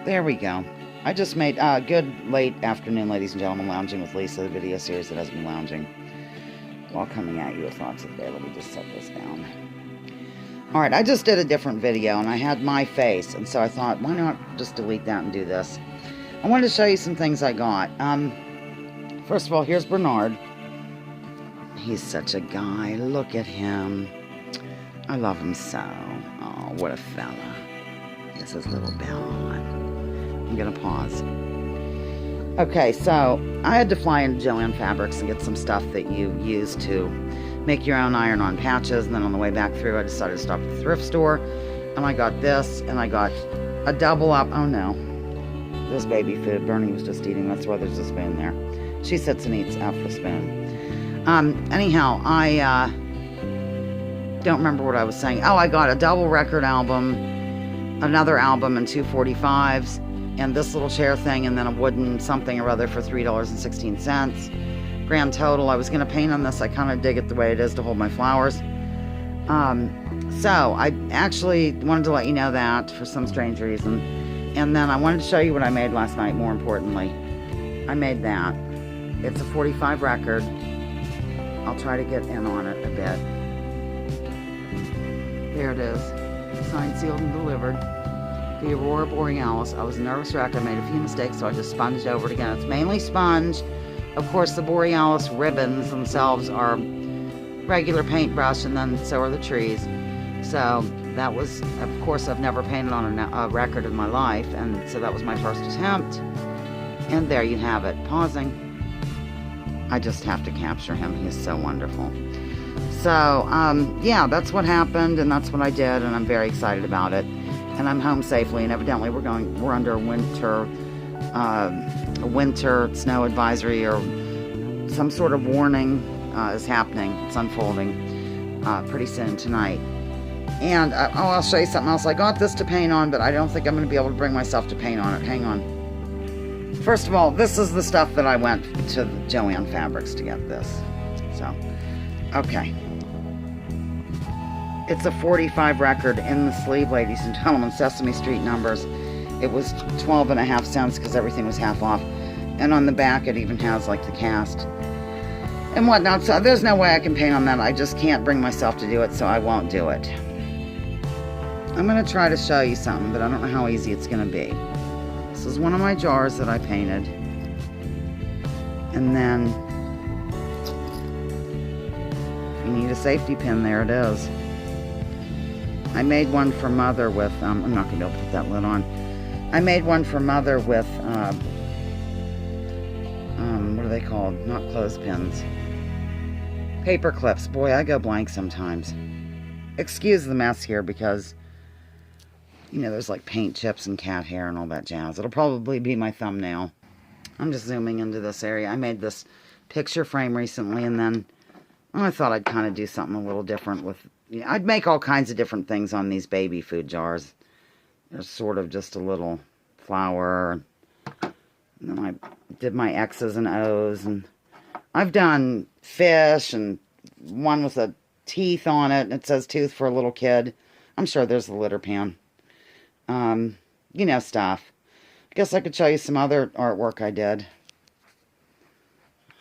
There we go. I just made good late afternoon, ladies and gentlemen, lounging with Lisa, the video series that has been lounging while coming at you with lots of day. Let me just set this down. Alright, I just did a different video and I had my face, and so I thought, why not just delete that and do this? I wanted to show you some things I got. First of all, here's Bernard. He's such a guy. Look at him. I love him so. Oh, what a fella. This is little bell on. I'm gonna pause. Okay, so I had to fly into Joann Fabrics and get some stuff that you use to make your own iron-on patches, and then on the way back through I decided to stop at the thrift store, and I got this, and I got a double up. Oh no, this baby food Bernie was just eating. That's why there's a spoon there. She sits and eats out the spoon. Anyhow, I don't remember what I was saying. Oh, I got a double record album, another album, and 245s, and this little chair thing, and then a wooden something or other for $3.16. Grand total. I was going to paint on this. I kind of dig it the way it is to hold my flowers. So I actually wanted to let you know that for some strange reason. And then I wanted to show you what I made last night, more importantly. I made that. It's a 45 record. I'll try to get in on it a bit. There it is. Signed, sealed, and delivered. The Aurora Borealis. I was a nervous wreck. I made a few mistakes, so I just sponged over it again. It's mainly sponge. Of course, the Borealis ribbons themselves are regular paintbrush, and then so are the trees. So that was, of course, I've never painted on a record in my life, and so that was my first attempt. And there you have it. Pausing. I just have to capture him. He is so wonderful. So, yeah, that's what happened, and that's what I did, and I'm very excited about it. And I'm home safely, and evidently we're under a winter snow advisory, or some sort of warning is happening. It's unfolding pretty soon tonight. And I'll show you something else. I got this to paint on, but I don't think I'm going to be able to bring myself to paint on it. Hang on. First of all, this is the stuff that I went to Joann Fabrics to get this. So, okay. It's a 45 record in the sleeve, ladies and gentlemen. Sesame Street numbers. It was 12.5 cents because everything was half off. And on the back it even has like the cast and whatnot. So there's no way I can paint on that. I just can't bring myself to do it, so I won't do it. I'm going to try to show you something, but I don't know how easy it's going to be. This is one of my jars that I painted. And then, if you need a safety pin, there it is. I made one for Mother with, I'm not going to be able to put that lid on. I made one for Mother with, what are they called? Not clothespins. Paper clips. Boy, I go blank sometimes. Excuse the mess here because, you know, there's like paint chips and cat hair and all that jazz. It'll probably be my thumbnail. I'm just zooming into this area. I made this picture frame recently, and then I thought I'd kind of do something a little different with, you know, I'd make all kinds of different things on these baby food jars. There's sort of just a little flower. And then I did my X's and O's, and I've done fish and one with a teeth on it. It says tooth for a little kid. I'm sure there's the litter pan. You know, stuff. I guess I could show you some other artwork I did.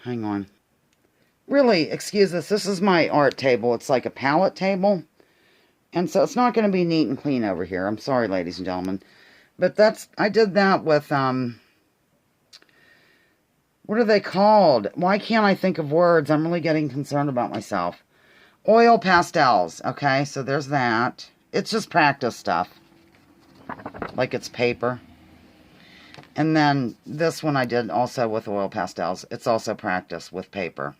Hang on. Really, excuse this. This is my art table. It's like a palette table. And so it's not going to be neat and clean over here. I'm sorry, ladies and gentlemen. But I did that with, what are they called? Why can't I think of words? I'm really getting concerned about myself. Oil pastels. Okay, so there's that. It's just practice stuff. Like it's paper. And then this one I did also with oil pastels. It's also practice with paper.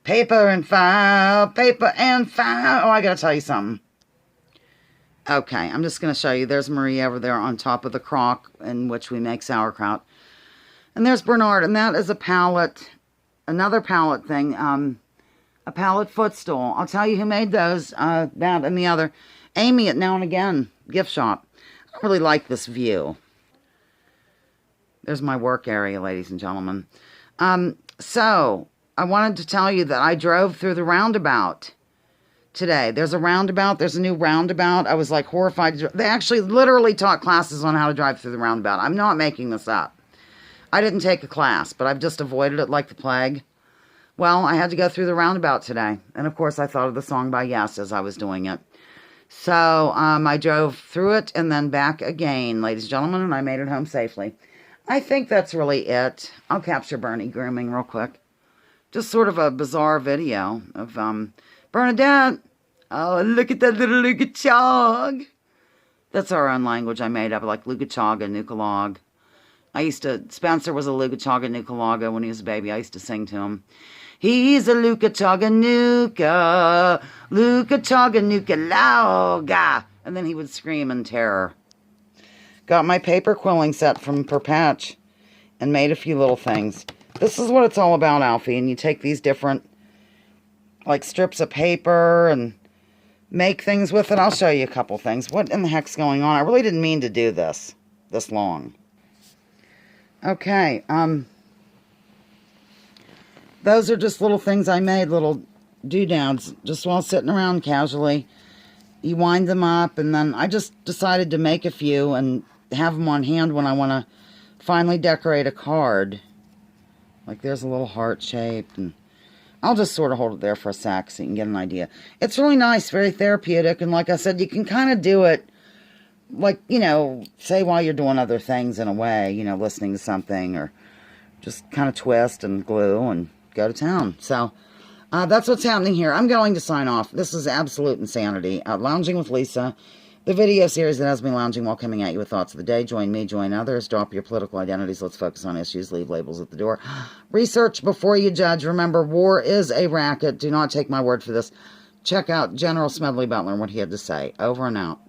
Paper and file. Paper and file. Oh, I gotta tell you something. Okay, I'm just going to show you. There's Marie over there on top of the crock in which we make sauerkraut. And there's Bernard, and that is a pallet, another pallet thing, a pallet footstool. I'll tell you who made those, that and the other. Amy at Now and Again gift shop. I really like this view. There's my work area, ladies and gentlemen. So, I wanted to tell you that I drove through the roundabout today. There's a roundabout. There's a new roundabout. I was like horrified. They actually literally taught classes on how to drive through the roundabout. I'm not making this up. I didn't take a class, but I've just avoided it like the plague. Well, I had to go through the roundabout today. And of course, I thought of the song by Yes as I was doing it. So I drove through it and then back again, ladies and gentlemen, and I made it home safely. I think that's really it. I'll capture Bernie grooming real quick. Just sort of a bizarre video of Bernadette. Oh, look at that little Lugachog. That's our own language I made up, like Lugachaga, Nukalog. Spencer was a Lugachaga, Nukalaga when he was a baby. I used to sing to him. He's a Lugachaga, Nuka, Lugachaga, Nukalaga. And then he would scream in terror. Got my paper quilling set from Perpatch and made a few little things. This is what it's all about, Alfie. And you take these different, like, strips of paper and make things with it. I'll show you a couple things. What in the heck's going on? I really didn't mean to do this long. Okay, those are just little things I made, little doodads, just while sitting around casually. You wind them up, and then I just decided to make a few and have them on hand when I want to finally decorate a card. Like there's a little heart shaped, and I'll just sort of hold it there for a sec so you can get an idea. It's really nice, very therapeutic, and like I said, you can kind of do it, like, you know, say while you're doing other things in a way, you know, listening to something, or just kind of twist and glue and go to town. So, that's what's happening here. I'm going to sign off. This is absolute insanity. Lounging with Lisa, the video series that has me lounging while coming at you with thoughts of the day. Join me, join others. Drop your political identities. Let's focus on issues. Leave labels at the door. Research before you judge. Remember, war is a racket. Do not take my word for this. Check out General Smedley Butler and what he had to say. Over and out.